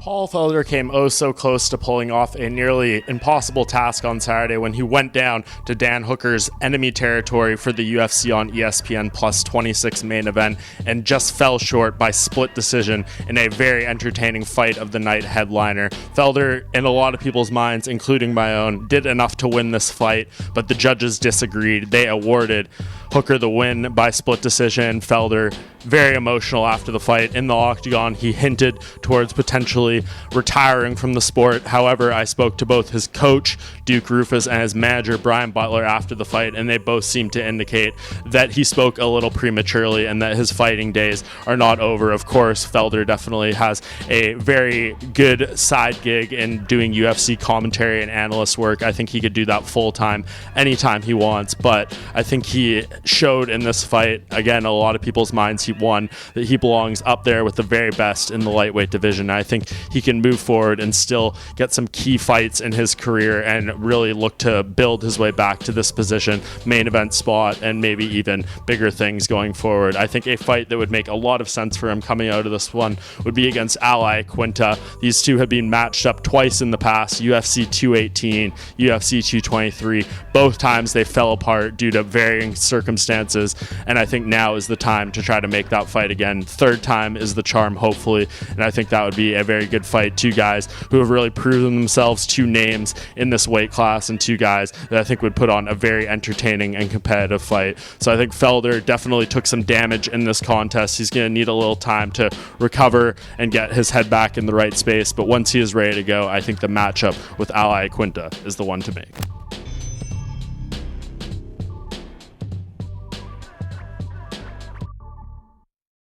Paul Felder came oh so close to pulling off a nearly impossible task on Saturday when he went down to Dan Hooker's enemy territory for the UFC on ESPN Plus 26 main event and just fell short by split decision in a very entertaining fight of the night headliner. Felder, in a lot of people's minds, including my own, did enough to win this fight, but the judges disagreed. They awarded Hooker the win by split decision. Felder, very emotional after the fight. In the octagon, he hinted towards potentially retiring from the sport. However, I spoke to both his coach, Duke Rufus, and his manager, Brian Butler, after the fight, and they both seemed to indicate that he spoke a little prematurely and that his fighting days are not over. Of course, Felder definitely has a very good side gig in doing UFC commentary and analyst work. I think he could do that full-time anytime he wants, but I think he showed in this fight, again, a lot of people's minds he won, that he belongs up there with the very best in the lightweight division. I think he can move forward and still get some key fights in his career and really look to build his way back to this position, main event spot, and maybe even bigger things going forward. I think a fight that would make a lot of sense for him coming out of this one would be against Ally Quinta. These two have been matched up twice in the past, UFC 218, UFC 223. Both times they fell apart due to varying circumstances, and I think now is the time to try to make that fight again. Third time is the charm, hopefully, and I think that would be a very good fight. Two guys who have really proven themselves, two names in this weight class, and two guys that I think would put on a very entertaining and competitive fight. So I think Felder definitely took some damage in this contest. He's going to need a little time to recover and get his head back in the right space, but once he is ready to go, I think the matchup with Ally Quinta is the one to make.